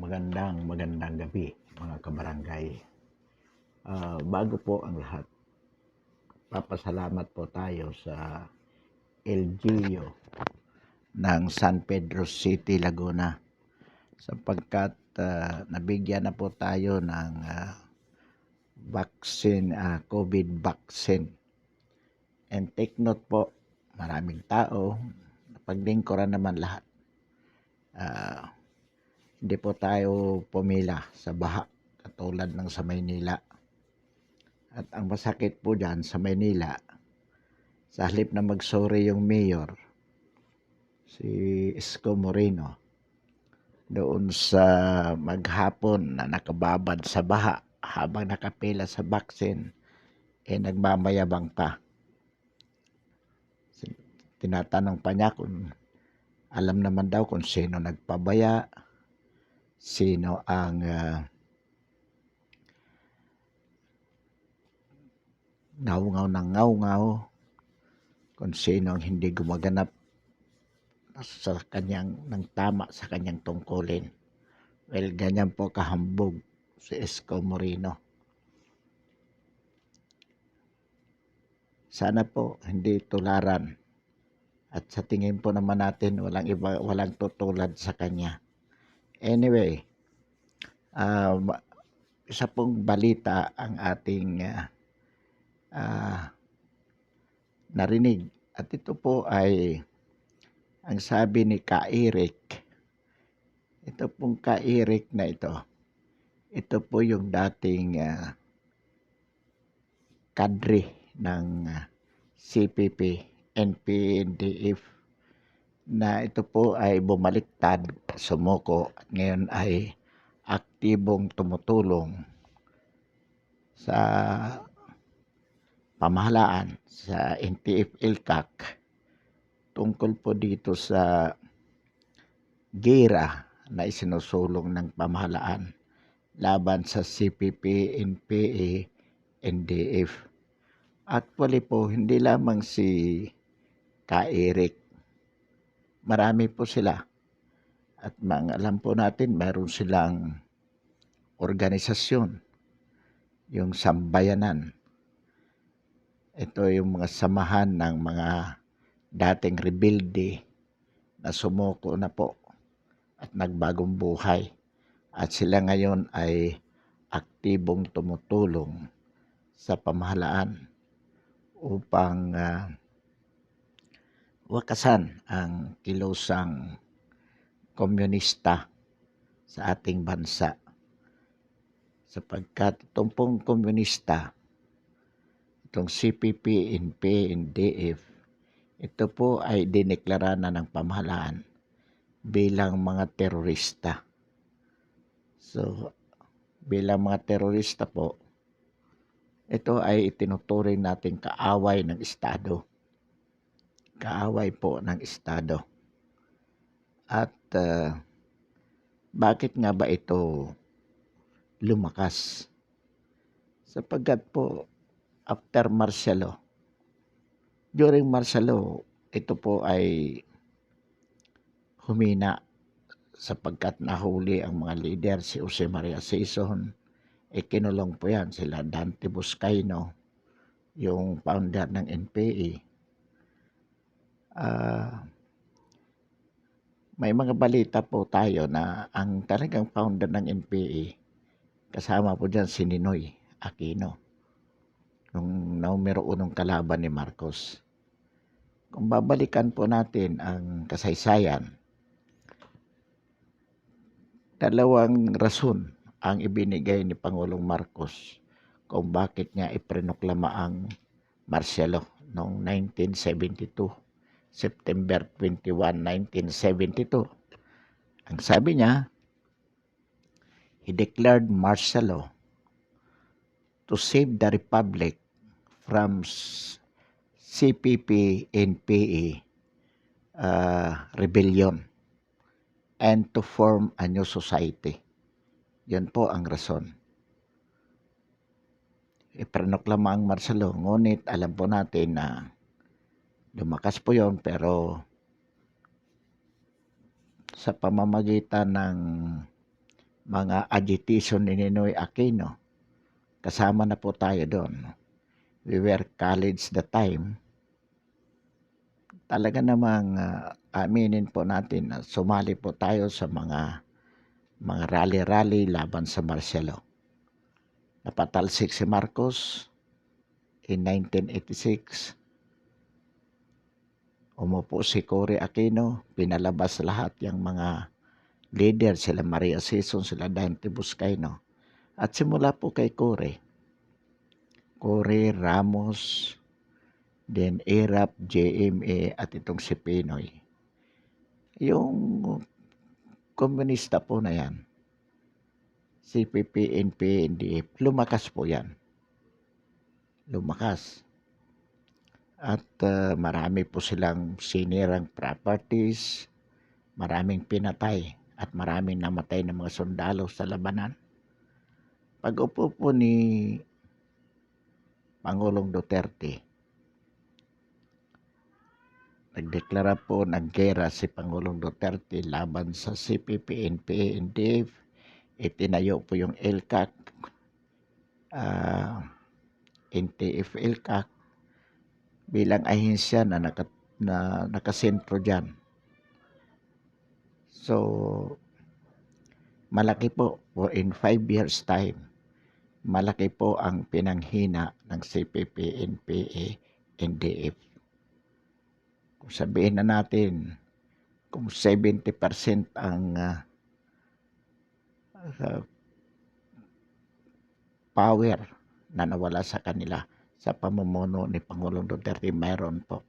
Magandang gabi mga kabarangay. Bago po ang lahat, papasalamat po tayo sa LGU ng San Pedro City, Laguna sapagkat nabigyan na po tayo ng vaccine, COVID vaccine. And take note po, maraming tao, napaglingkuran naman lahat. Hindi po tayo pumila sa baha katulad ng sa Maynila. At ang masakit po dyan sa Maynila, sa halip na mag-sorry yung mayor, si Isko Moreno, doon sa maghapon na nakababad sa baha habang nakapila sa vaccine, nagmamayabang pa. Tinatanong pa niya kung alam naman daw kung sino nagpabaya, sino ang ngaw-ngaw ng ngaw-ngaw, kung sino ang hindi gumaganap sa kanyang ng tama sa kanyang tungkulin. Well, ganyan po kahambog si Isko Moreno. Sana po hindi tularan. At sa tingin po naman natin walang tutulad sa kanya. Anyway, isa pong balita ang ating narinig. At ito po ay ang sabi ni Ka-Eric. Ito pong Ka-Eric na ito. Ito po yung dating kadre ng CPP, NPNDF na ito po ay bumaliktad, sumuko at ngayon ay aktibong tumutulong sa pamahalaan sa NTF-ELCAC tungkol po dito sa gera na isinusulong ng pamahalaan laban sa CPP, NPA, NDF. Actually po, hindi lamang si Ka-Eric. Marami po sila. At alam po natin, mayroon silang organisasyon, yung sambayanan. Ito yung mga samahan ng mga dating rebelde na sumuko na po at nagbagong buhay. At sila ngayon ay aktibong tumutulong sa pamahalaan upang wakasan ang kilosang komunista sa ating bansa. Sapagkat itong pong komunista, itong CPP, NP, NDF, ito po ay dineklara na ng pamahalaan bilang mga terorista. So, bilang mga terorista po, ito ay itinuturing natin kaaway ng Estado. Kaaway po ng Estado. At bakit nga ba ito lumakas? Sapagkat po, after martial law, during martial law, ito po ay humina sapagkat nahuli ang mga leader, si Jose Maria Sison, kinulong po yan, sila Dante Buscaino, yung founder ng NPA. May mga balita po tayo na ang talagang founder ng NPA, kasama po dyan si Ninoy Aquino, nung numero 1 kalaban ni Marcos. Kung babalikan po natin ang kasaysayan, dalawang rason ang ibinigay ni Pangulong Marcos kung bakit niya iprinoklama ang martial law noong 1972, September 21, 1972. Ang sabi niya, he declared martial law to save the republic from CPP NPA rebellion and to form a new society. Yan po ang rason. Iprinoklama ang martial law, ngunit alam po natin na lumakas po yon, pero sa pamamagitan ng mga agitation ni Ninoy Aquino. Kasama na po tayo doon. We were college the time. Talaga namang aminin po natin na sumali po tayo sa mga rally-rally laban sa martial law. Napatalsik si Marcos in 1986. Umupo si Cory Aquino, pinalabas lahat yung mga leader, sila Maria Sison, sila Dante Buscaino. At simula po kay Cory, Ramos, then Irap, JMA at itong si Pinoy. Yung komunista po na yan, CPP, NP, NDF, lumakas po yan. Lumakas. At marami po silang sinirang properties, maraming pinatay at maraming namatay ng mga sundalo sa labanan. Pag-upo po ni Pangulong Duterte, nagdeklara po ng gera si Pangulong Duterte laban sa CPP, NPA, NDF. Itinayo po yung LCAC, NTF-LCAC bilang ahensya na nakasentro dyan. So, malaki po in 5 years time, malaki po ang pinanghina ng CPP, NPA, NDF. Kung sabihin na natin, kung 70% ang power na nawala sa kanila sa pamumuno ni Pangulong Duterte, mayroon po.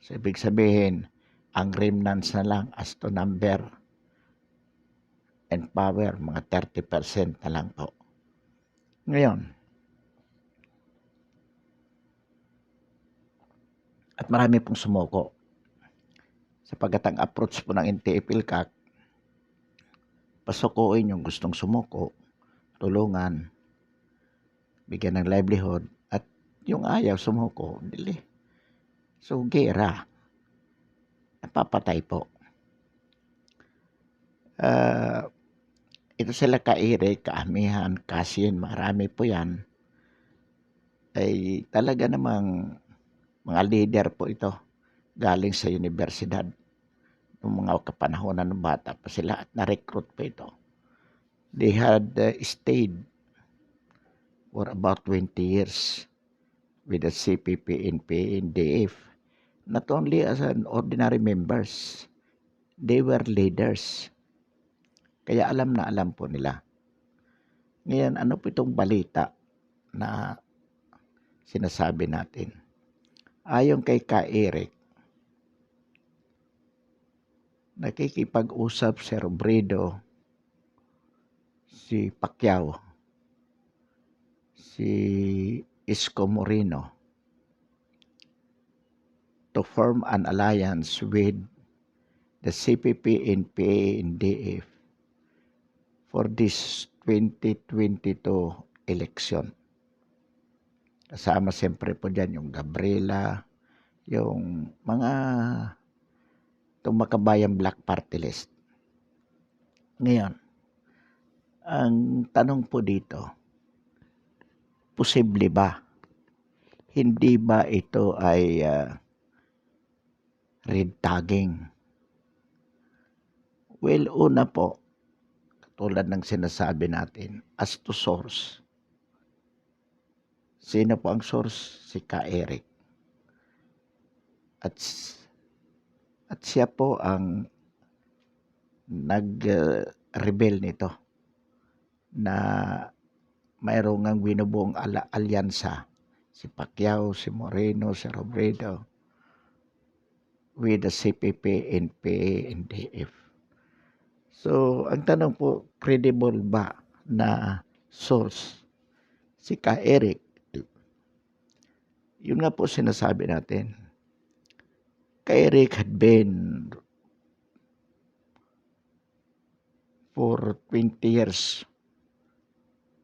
So, ibig sabihin, ang remnants na lang as to number and power, mga 30% na lang po. Ngayon, at marami pong sumuko. Sapagat ang approach po ng NTF-LCAC, pasukuin yung gustong sumuko, tulungan, bigyan ng livelihood, at yung ayaw sumuko, dili. So, gera. Napapatay po. Ito sila Ka-Eric, Kaamihan, Kasin, marami po yan. Ay talaga namang mga leader po ito. Galing sa universidad. Noong mga kapanahonan ng bata pa sila at na-recruit po ito. They had stayed for about 20 years with the CPP, NPA, NDF. Not only as an ordinary members, they were leaders. Kaya alam na alam po nila. Ngayon, ano po itong balita na sinasabi natin? Ayon kay Ka-Eric, nakikipag-usap si Robredo, si Pacquiao, si Isko Moreno to form an alliance with the CPP, NPA, NDF for this 2022 election. Kasama siyempre po dyan yung Gabriela, yung mga makabayang black party list. Ngayon, ang tanong po dito, posible ba? Hindi ba ito ay red tagging? Well, una po, katulad ng sinasabi natin, as to source. Sino po ang source? Si Ka-Eric. At siya po ang nag-rebel nito na mayroong ang binubuong alyansa, si Pacquiao, si Moreno, si Robredo, with the CPP, NPA, NDF. So, ang tanong po, credible ba na source si Ka-Eric? Yun nga po sinasabi natin. Ka-Eric had been for 20 years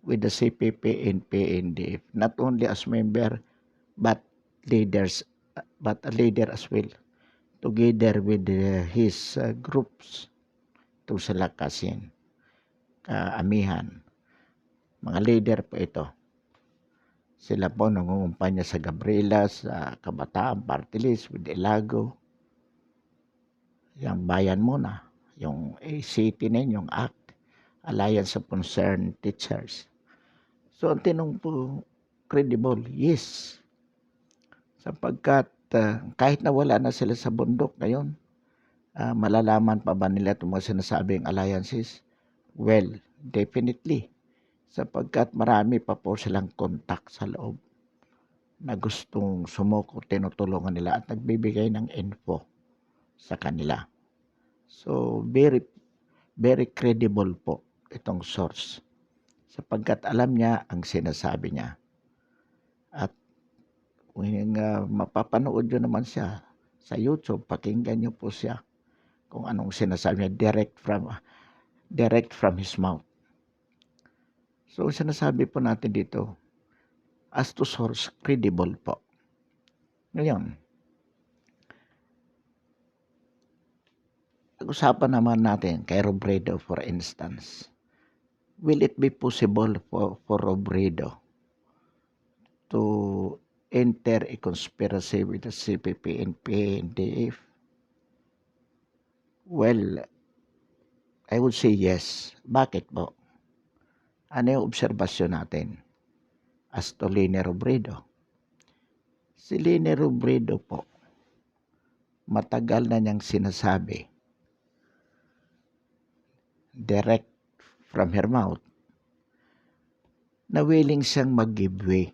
with the CPP, NPA, NDF, not only as member but a leader as well, together with his groups to sila Kasin. kaamihan. Mga leader po ito. Sila po nangungumpanya sa Gabriela, sa Kabataan Party List with Ilago. Yung Bayan Muna, yung ACT9, yung ACT, Alliance of Concerned Teachers. So ang tinong po, credible, yes. Sapagkat kahit na wala na sila sa bundok ngayon, malalaman pa ba nila itong mga sinasabing alliances? Well, definitely. Sapagkat marami pa po silang kontak sa loob na gustong sumuko, tinutulungan nila at nagbibigay ng info sa kanila. So, very, very credible po itong source. Sapagkat alam niya ang sinasabi niya. At kung mapapanood nyo naman siya sa YouTube, pakinggan nyo po siya kung anong sinasabi niya direct from his mouth. So, sinasabi po natin dito, as to source, credible po. Ngayon, usapan naman natin kay Robredo for instance. Will it be possible for Robredo to enter a conspiracy with the CPP and PNDF? Well, I would say yes. Bakit po? Ano yung obserbasyon natin as to Leni Robredo? Si Leni Robredo po, matagal na niyang sinasabi, direct from her mouth, na willing siyang mag-give way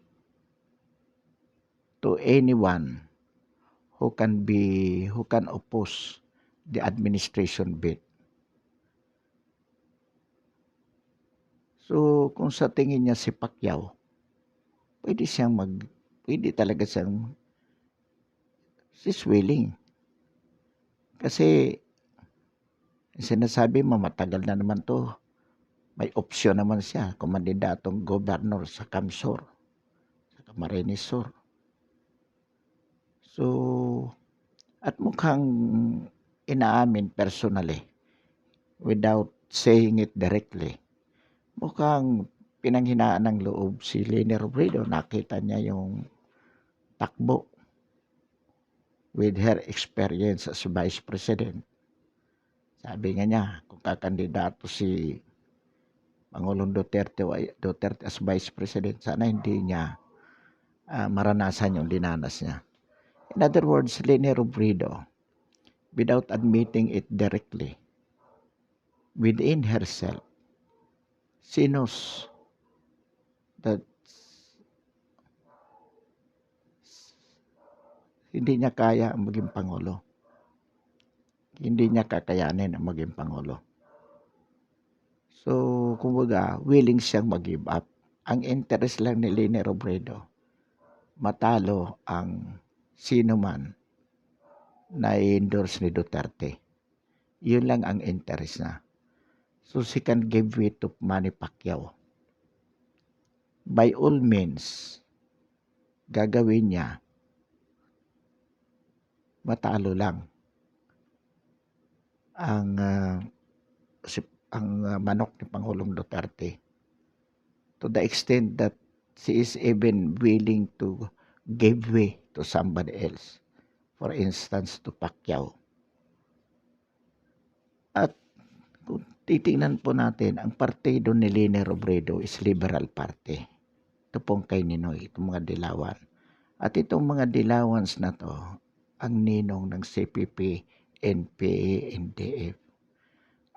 to anyone who can oppose the administration bid. So, kung sa tingin niya si Pacquiao, pwede talaga siyang, she's willing. Kasi, sinasabi mo, matagal na naman to. May opsyon naman siya, kung mandidatong gobernador sa Kamsur, sa Camarines Sur. So, at mukhang inaamin personally, without saying it directly, mukhang pinanghinaan ng loob si Leni Robredo. Nakita niya yung takbo with her experience as Vice President. Sabi nga niya, kung kakandidato si Pangulong Duterte as Vice President, sana hindi niya maranasan yung dinanas niya. In other words, Leni Robredo, without admitting it directly, within herself, she knows that hindi niya kaya ang maging Pangulo. Hindi niya kakayanin ang maging Pangulo. So, kumbaga, willing siyang mag-give up. Ang interest lang ni Leni Robredo, matalo ang sino man na i-endorse ni Duterte. Yun lang ang interest na. So, she can give way to Manny Pacquiao. By all means, gagawin niya, matalo lang ang manok ni Pangulong Duterte, to the extent that she is even willing to give way to somebody else, for instance to Pacquiao. At kung titingnan po natin, ang partido ni Leni Robredo is Liberal Party. Ito pong kay Ninoy, itong mga dilawan. At itong mga dilawans na to, ang ninong ng CPP, NPA, NDF.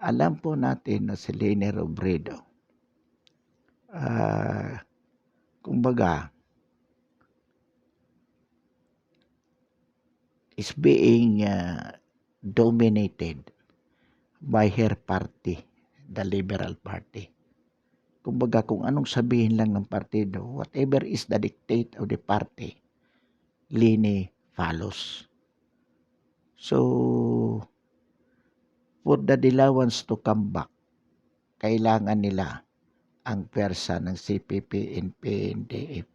Alam po natin na si Leni Robredo, kumbaga, is being dominated by her party, the Liberal Party. Kumbaga, kung anong sabihin lang ng partido, whatever is the dictate of the party, Leni follows. So, for the Dilawans to come back, kailangan nila ang pwersa ng CPP and PNDF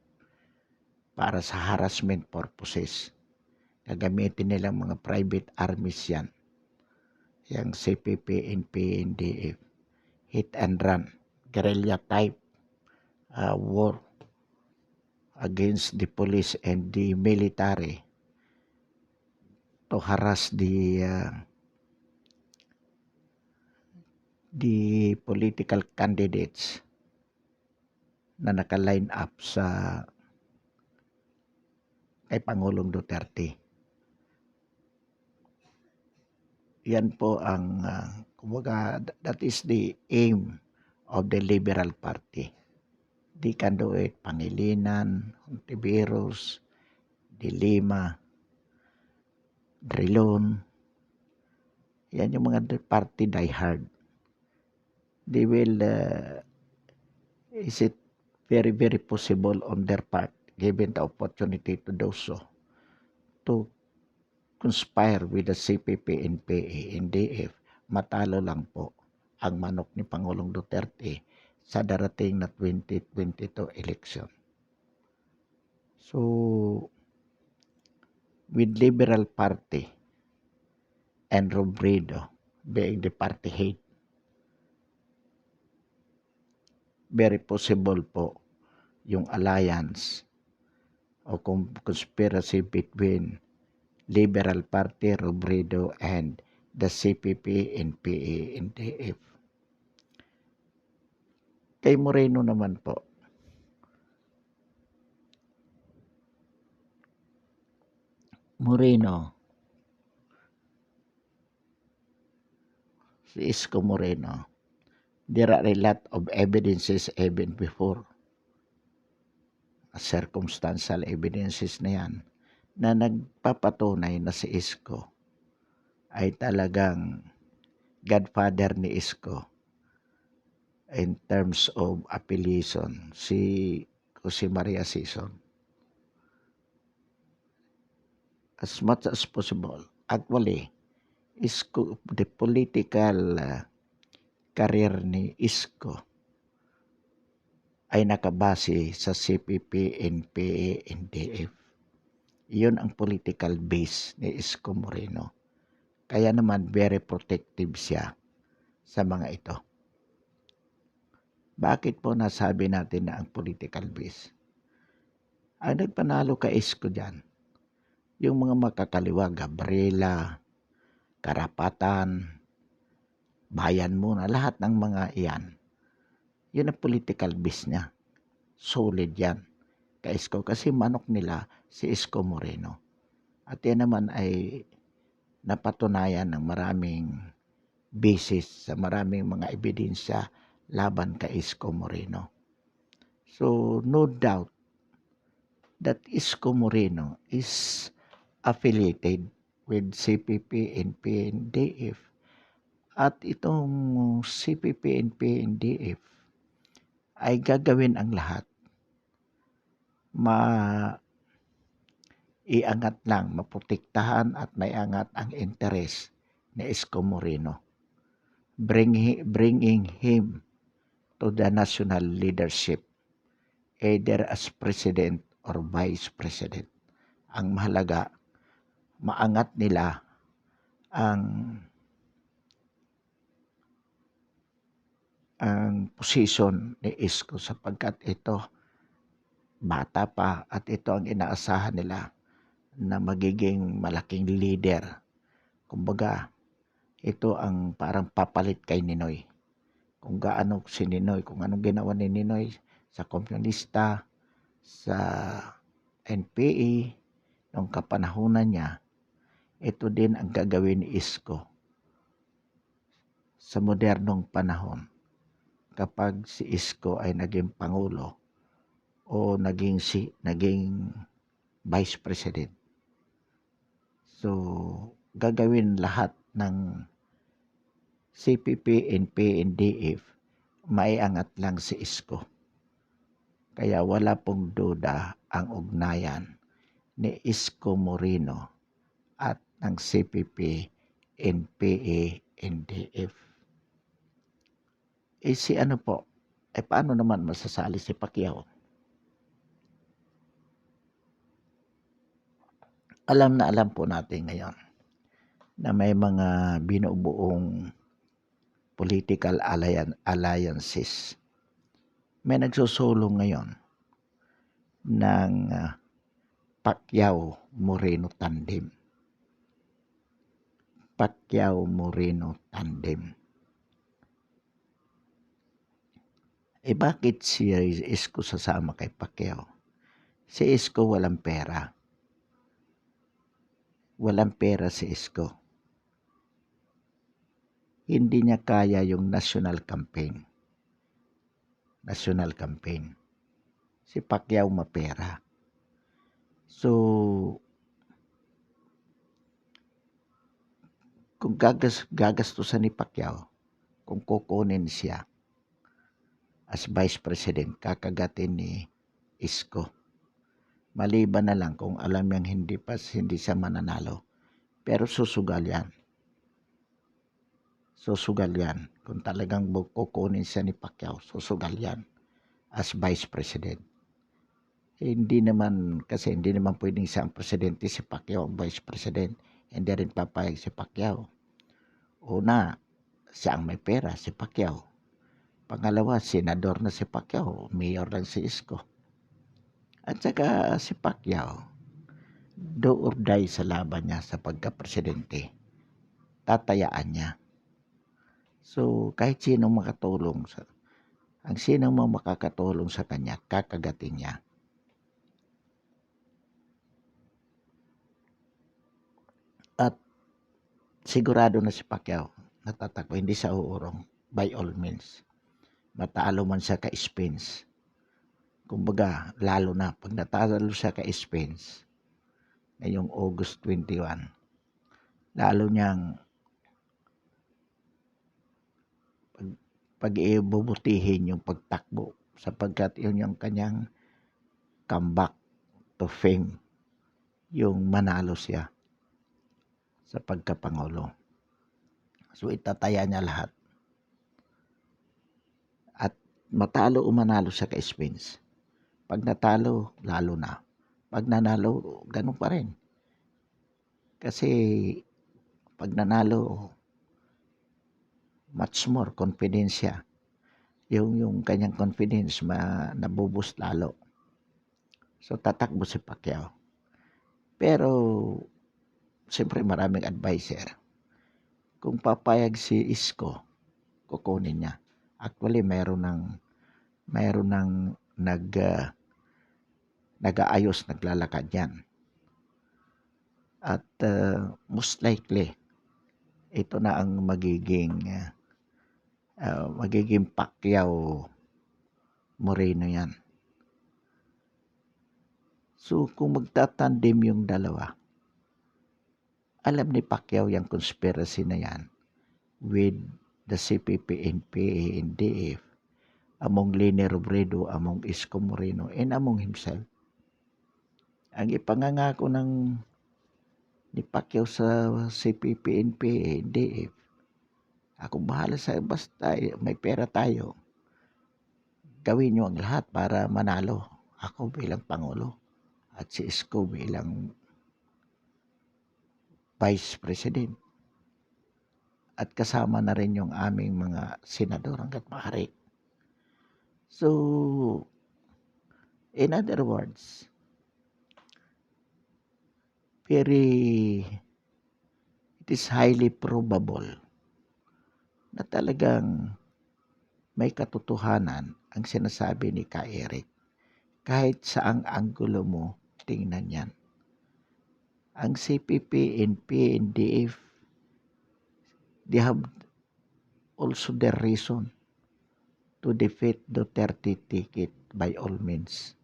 para sa harassment purposes. Gagamitin nilang mga private armies yan, yung CPP and PNDF. hit and run, guerrilla type war against the police and the military to harass the political candidates na naka-line up kay Pangulong Duterte. Yan po ang kumbaga, that is the aim of the Liberal Party. They can do it Pangilinan, Hontiveros, De Lima, Drilon. Yan yung mga party diehard. They will, is it very, very possible on their part, given the opportunity to do so, to conspire with the CPP, NPA, NDF, matalo lang po ang manok ni Pangulong Duterte sa darating na 2022 election. So, with Liberal Party and Robredo being the party head, very possible po yung alliance o conspiracy between Liberal Party, Robredo, and the CPP, NPA, NDF. Kay Moreno naman po, si Isko Moreno, there are a lot of evidences even before, circumstantial evidences na yan, na nagpapatunay na si Isko ay talagang godfather ni Isko in terms of affiliation, si Jose Maria Sison. As much as possible, actually, Isko, the political career ni Isko ay nakabase sa CPP, NPA, NDF. Iyon ang political base ni Isko Moreno. Kaya naman very protective siya sa mga ito. Bakit po nasabi natin na ang political base? Ang nagpanalo kay Isko dyan, yung mga makakaliwa, Gabriela, Karapatan, Bayan Muna, lahat ng mga iyan, yun ang political base niya. Solid yan kay Isko kasi manok nila si Isko Moreno. At yan naman ay napatunayan ng maraming basis sa maraming mga ebidensya laban kay Isko Moreno. So no doubt that Isko Moreno is affiliated with CPP, NP, NDF. At itong CPP, NP, NDF ay gagawin ang lahat. Iangat lang, maprotektahan at maiangat ang interes ni Isko Moreno. Bringing him to the national leadership, either as president or vice president. Ang mahalaga, maangat nila ang posisyon ni Isko sapagkat ito bata pa at ito ang inaasahan nila na magiging malaking leader. Kumbaga, ito ang parang papalit kay Ninoy. Kung gaano si Ninoy, kung anong ginawa ni Ninoy sa komunista, sa NPA, nung kapanahunan niya, ito din ang gagawin ni Isko sa modernong panahon kapag si Isko ay naging pangulo o naging vice president. So, gagawin lahat ng CPP, NP, NDF, maiangat lang si Isko. Kaya wala pong duda ang ugnayan ni Isko Moreno at ng CPP, NPA, NDF. Si ano po, paano naman masasali si Pacquiao? Alam na alam po natin ngayon na may mga binubuong political alliances. May nagsusulong ngayon ng Pacquiao-Moreno tandem. Pacquiao-Moreno tandem. Bakit si Isko sasama kay Pacquiao? Si Isko walang pera. Walang pera si Isko. Hindi niya kaya yung national campaign. National campaign. Si Pacquiao mapera. So, kung gagastusan ni Pacquiao, kung kukunin siya as Vice President, kakagatin ni Isko. Maliban na lang kung alam niyang hindi siya mananalo. Pero susugal yan. Susugal yan. Kung talagang kukunin siya ni Pacquiao, susugal yan as Vice President. Hindi naman pwedeng siyang presidente si Pacquiao ang Vice President. Hindi rin papayag si Pacquiao. Una, siya ang may pera, si Pacquiao. Pangalawa, senador na si Pacquiao, mayor lang si Isko. At saka si Pacquiao, do or die sa laban niya sa pagka-presidente, tatayaan niya. So, kahit sinong makakatulong sa kanya, kakagatin niya. At sigurado na si Pacquiao, natatakbo, hindi siya uurong, by all means. Matalo man siya kay Spence. Kumbaga, lalo na, pag natalo siya kay Spence, ngayong August 21, lalo niyang pag-ibubutihin yung pagtakbo sapagkat yun yung kanyang comeback to fame, yung manalo siya sa pagkapangulo. So itataya niya lahat. At matalo o manalo siya kay Spence. Pag natalo, lalo na. Pag nanalo, ganun pa rin. Kasi pag nanalo, much more confidence siya. Yung kanyang confidence nabuboost lalo. So tatakbo si Pacquiao. Pero siyempre maraming adviser. Kung papayag si Isko, kukunin niya. Actually mayroon ng nag-aayos, naglalakad yan. At most likely ito na ang magiging Pacquiao Moreno yan. So kung magtatandem yung dalawa, alam ni Pacquiao yung conspiracy na yan with the CPP, NPA, NDF, among Leni Robredo, among Isko Moreno, and among himself. Ang ipangangako ni Pacquiao sa CPP, NPA, NDF, ako bahala sa basta may pera tayo. Gawin nyo ang lahat para manalo. Ako bilang Pangulo at si Isko bilang Vice President. At kasama na rin yung aming mga senador hanggat maaari. So, in other words, it is highly probable na talagang may katotohanan ang sinasabi ni Ka Eric. Kahit saang anggulo mo, tingnan yan. Ang CPP, NP, NDF, they have also their reason to defeat Duterte ticket by all means.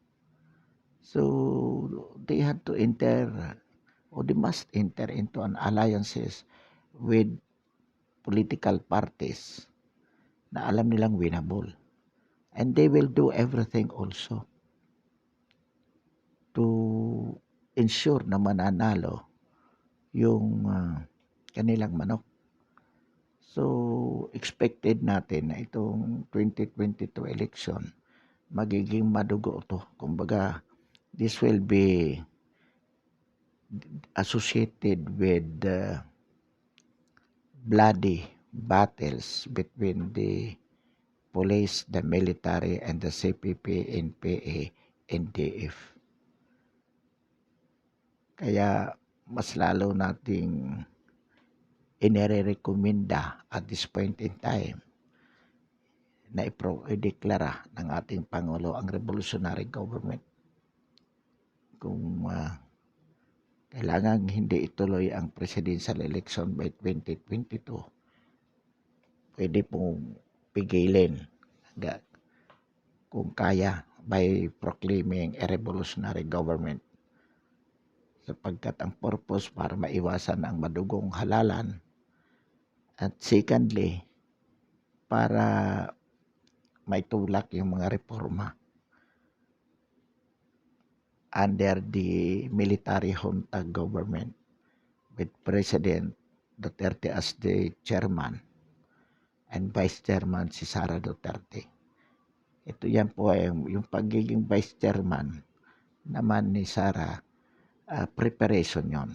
So, they had to they must enter into an alliances with political parties na alam nilang winnable. And they will do everything also to ensure na mananalo yung kanilang manok. So, expected natin na itong 2022 election, magiging madugo to. Kumbaga, this will be associated with bloody battles between the police, the military, and the CPP, NPA, NDF. Kaya mas lalo nating inirekomenda at this point in time na ideklara ng ating Pangulo ang revolutionary government. Kung kailangan hindi ituloy ang presidential election by 2022, pwede pong pigilin kung kaya by proclaiming a revolutionary government, sapagkat ang purpose para maiwasan ang madugong halalan, at secondly para maitulak yung mga reforma under the military junta government with President Duterte as the chairman and vice chairman si Sara Duterte. Ito yan po ay yung pagiging vice chairman naman ni Sara, preparation yon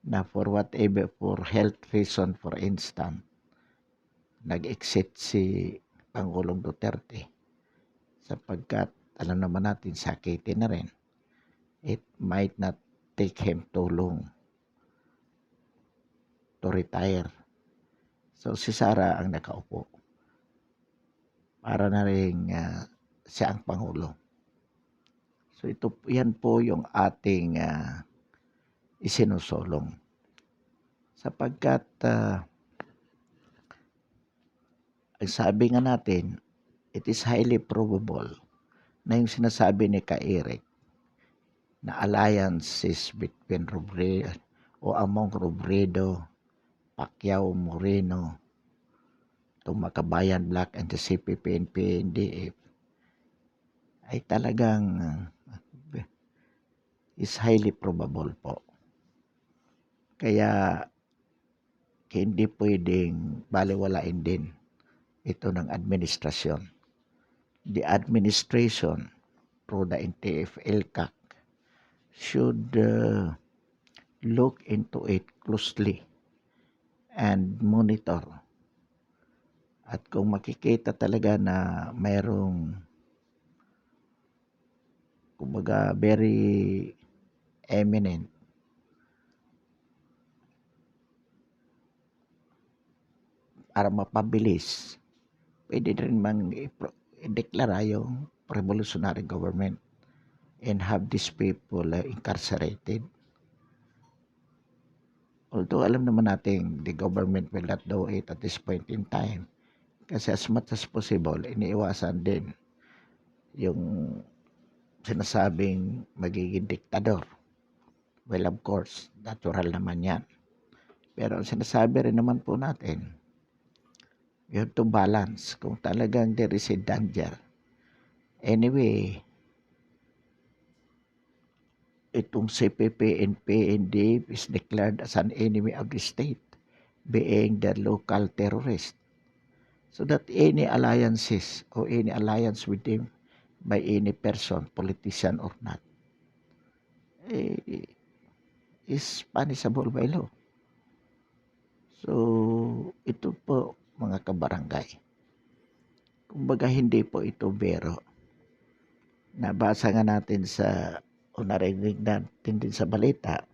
na for whatever, for health reason for instance, nag-exit si Pangulong Duterte sapagkat alam naman natin sakitin na rin. It might not take him too long to retire. So si Sara ang nakaupo para na rin siya ang Pangulo. So yan po yung ating isinusulong. Sapagkat ang sabi nga natin, it is highly probable na yung sinasabi ni Ka-Eric na alliances between Robredo o among Robredo, Pacquiao, Moreno, itong Makabayan Black and the CPP and PNDF ay talagang is highly probable po. Kaya hindi pwedeng baliwalain din ito ng administrasyon. The administration through the NTF-ELCAC should look into it closely and monitor. At kung makikita talaga na mayroong kumbaga very eminent para mapabilis, pwede rin mang i-deklara yung revolutionary government and have these people incarcerated. Although alam naman natin the government will not do it at this point in time, kasi as much as possible iniiwasan din yung sinasabing magiging diktador. Well, of course, natural naman yan. Pero ang sinasabi rin naman po natin, you have to balance kung talagang there is a danger. Anyway, itong CPP and PND is declared as an enemy of the state, being the local terrorist. So that any alliances or any alliance with them by any person, politician or not, is punishable by law. So, ito po mga kabarangay. Kumbaga hindi po ito biro. Nabasa nga natin sa, o narinig natin din sa balita,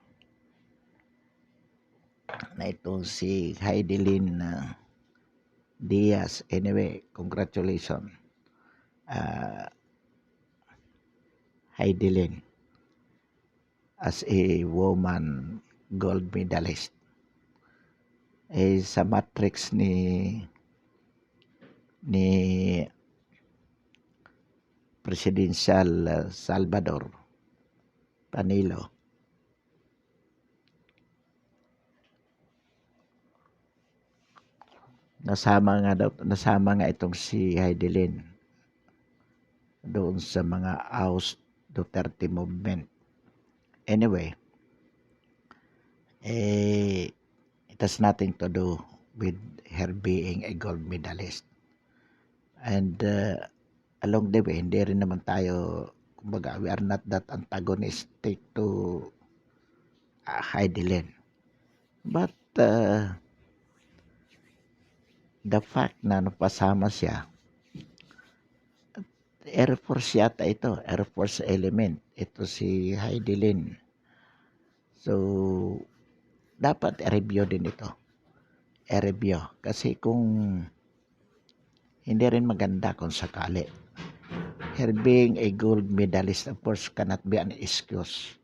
na itong si Heidelin Diaz. Anyway, congratulations. Heidelin as a woman gold medalist. Sa matrix ni Presidential Salvador Panilo, nasama nga itong si Heidelin doon sa mga Oust Duterte movement. Anyway, it has nothing to do with her being a gold medalist. And along the way, hindi rin naman tayo, kumbaga, we are not that antagonistic to Heidelin. But the fact na napasama siya, Air Force yata ito, Air Force element. Ito si Heidelin. So, dapat i-review din ito. I-review. Kasi kung hindi rin maganda kung sakali. Her being a gold medalist, of course, cannot be an excuse.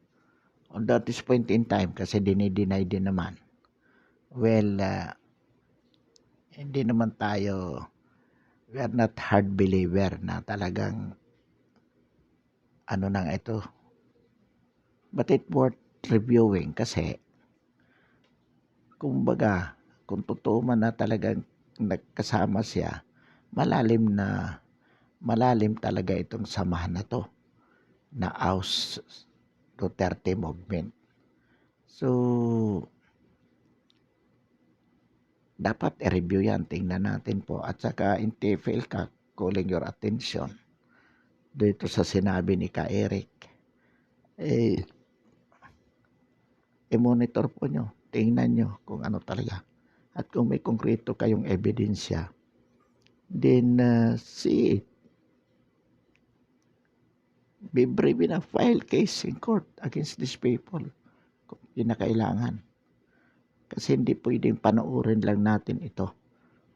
On that point in time, kasi dinideny din naman. Well, hindi naman tayo, we are not hard believer na talagang ano nang ito. But it worth reviewing kasi kumbaga kung totoo man na talagang nagkasama siya, malalim talaga itong samahan na to na AUS Duterte movement. So, dapat i-review yan, tingnan natin po. At saka in TFL ka, calling your attention dito sa sinabi ni Ka Eric. I-monitor po nyo, tingnan nyo kung ano talaga. At kung may konkreto kayong ebidensya, then see it. Be brave enough, file case in court against these people kung kinakailangan. Kasi hindi pwedeng panoorin lang natin ito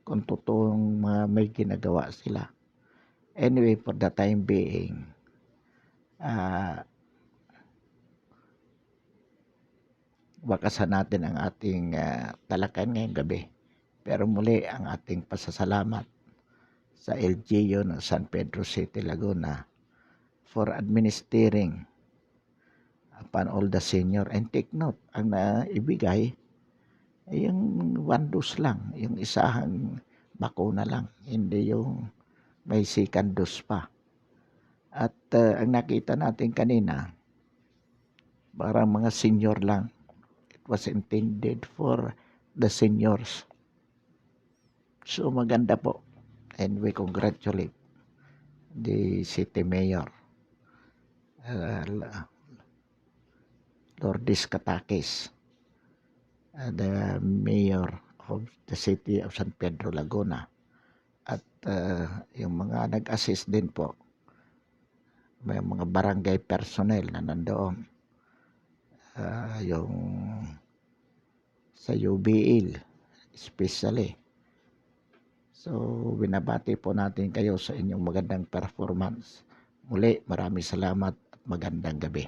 kung totoong may ginagawa sila. Anyway, for the time being, wakasan natin ang ating talakayan ngayong gabi. Pero muli ang ating pasasalamat sa LGU ng San Pedro City, Laguna for administering upon all the senior. And take note, ang naibigay ay yung 1 dose lang, yung isahang bakuna lang, hindi yung may second dose pa. At ang nakita natin kanina, parang mga senior lang. It was intended for the seniors. So maganda po. And we congratulate the city mayor, Lourdes Catakis, the mayor of the city of San Pedro, Laguna. At yung mga nag-assist din po, may mga barangay personnel na nandoon. Yung sa UBL especially. So, binabati po natin kayo sa inyong magandang performance. Muli, maraming salamat at magandang gabi.